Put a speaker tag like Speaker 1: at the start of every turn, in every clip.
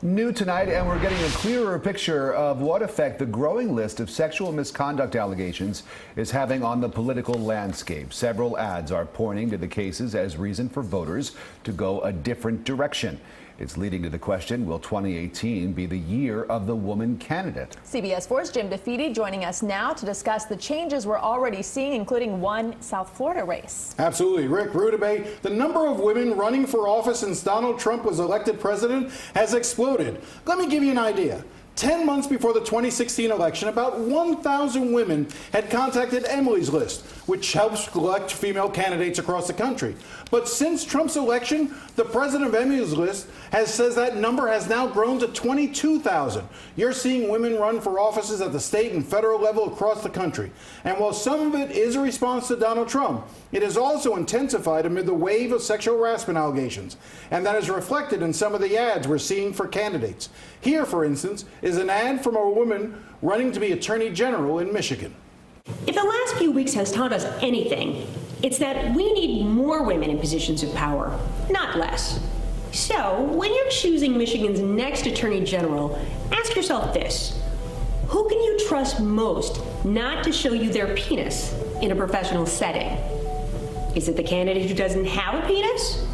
Speaker 1: New tonight, and we're getting a clearer picture of what effect the growing list of sexual misconduct allegations is having on the political landscape. Several ads are pointing to the cases as reason for voters to go a different direction. It's leading to the question, will 2018 be the year of the woman candidate?
Speaker 2: CBS 4's Jim DeFede joining us now to discuss the changes we're already seeing, including one South Florida race.
Speaker 3: Absolutely. Rick Rudabay, the number of women running for office since Donald Trump was elected president has exploded. Let me give you an idea. 10 months before the 2016 election, about 1,000 women had contacted Emily's List, which helps select female candidates across the country. But since Trump's election, the president of Emily's List says that number has now grown to 22,000. You're seeing women run for offices at the state and federal level across the country. And while some of it is a response to Donald Trump, it has also intensified amid the wave of sexual harassment allegations. And that is reflected in some of the ads we're seeing for candidates. Here, for instance, is an ad from a woman running to be Attorney General in Michigan.
Speaker 4: If the last few weeks has taught us anything, it's that we need more women in positions of power, not less. So, when you're choosing Michigan's next Attorney General, ask yourself this: who can you trust most not to show you their penis in a professional setting? Is it the candidate who doesn't have a penis?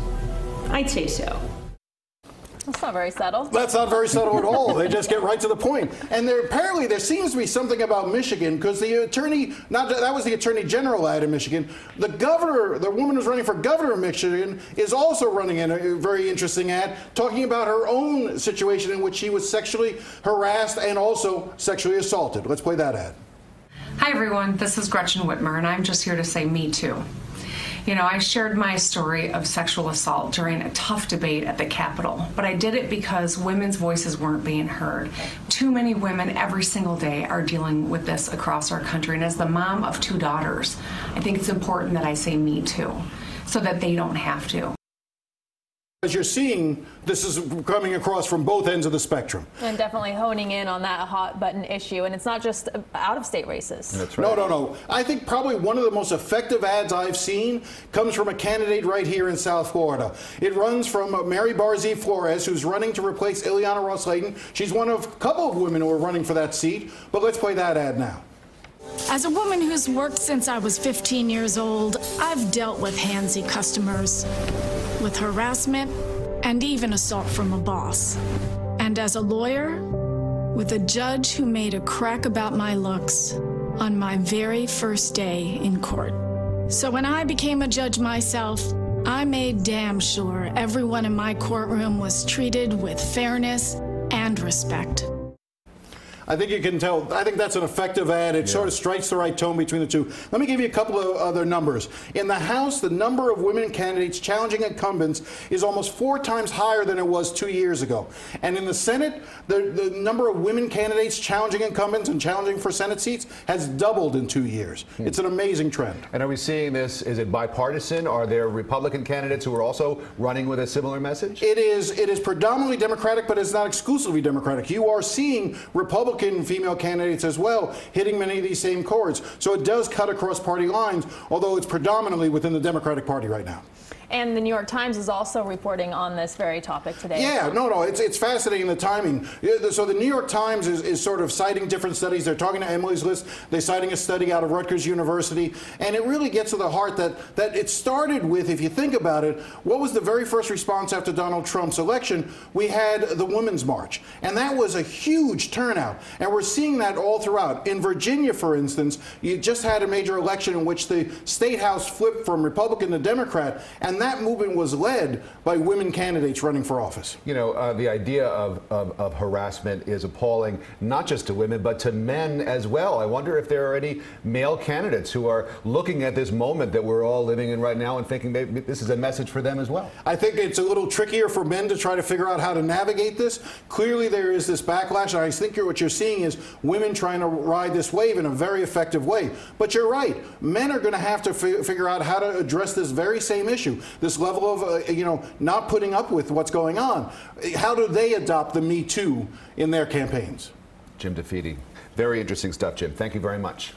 Speaker 4: I'd say so.
Speaker 2: That's not very subtle.
Speaker 3: That's not very subtle at all. They just get right to the point. And apparently there seems to be something about Michigan, because the attorney, that was the Attorney General ad in Michigan. The governor, the woman who's running for governor of Michigan, is also running in a very interesting ad, talking about her own situation in which she was sexually harassed and also sexually assaulted. Let's play that ad.
Speaker 5: Hi everyone, this is Gretchen Whitmer, and I'm just here to say me too. You know, I shared my story of sexual assault during a tough debate at the Capitol, but I did it because women's voices weren't being heard. Too many women every single day are dealing with this across our country, and as the mom of 2 daughters, I think it's important that I say me too, so that they don't have to.
Speaker 3: As you're seeing, this is coming across from both ends of the spectrum.
Speaker 2: And definitely honing in on that hot button issue. And it's not just out-of-state races.
Speaker 1: That's right.
Speaker 3: No. I think probably one of the most effective ads I've seen comes from a candidate right here in South Florida. It runs from Mary Barzee Flores, who's running to replace Ileana Ross-Layton. She's one of a couple of women who are running for that seat. But let's play that ad now.
Speaker 6: As a woman who's worked since I was 15 years old, I've dealt with handsy customers, with harassment, and even assault from a boss. And as a lawyer, with a judge who made a crack about my looks on my very first day in court. So when I became a judge myself, I made damn sure everyone in my courtroom was treated with fairness and respect.
Speaker 3: I think you can tell. I think that's an effective ad. It sort of strikes the right tone between the two. Let me give you a couple of other numbers. In the House, the number of women candidates challenging incumbents is almost 4 times higher than it was 2 years ago. And in the Senate, the number of women candidates challenging incumbents and challenging for Senate seats has doubled in 2 years. It's an amazing trend.
Speaker 1: And are we seeing this, is it bipartisan? Are there Republican candidates who are also running with a similar message?
Speaker 3: It is predominantly Democratic, but it's not exclusively Democratic. You are seeing Republican female candidates as well hitting many of these same chords. So it does cut across party lines, although it's predominantly within the Democratic Party right now.
Speaker 2: And the New York Times is also reporting on this very topic today.
Speaker 3: Yeah, it's fascinating, the timing. So the New York Times is sort of citing different studies. They're talking to Emily's List. They're citing a study out of Rutgers University. And it really gets to the heart that it started with, if you think about it, what was the very first response after Donald Trump's election? We had the Women's March. And that was a huge turnout. And we're seeing that all throughout. In Virginia, for instance, you just had a major election in which the state house flipped from Republican to Democrat. And that movement was led by women candidates running for office.
Speaker 1: You know, the idea of harassment is appalling, not just to women, but to men as well. I wonder if there are any male candidates who are looking at this moment that we're all living in right now and thinking maybe this is a message for them as well.
Speaker 3: I think it's a little trickier for men to try to figure out how to navigate this. Clearly, there is this backlash, and I think what you're seeing is women trying to ride this wave in a very effective way. But you're right. Men are going to have to figure out how to address this very same issue. This level of, not putting up with what's going on. How do they adopt the Me Too in their campaigns?
Speaker 1: Jim DeFede. Very interesting stuff, Jim. Thank you very much.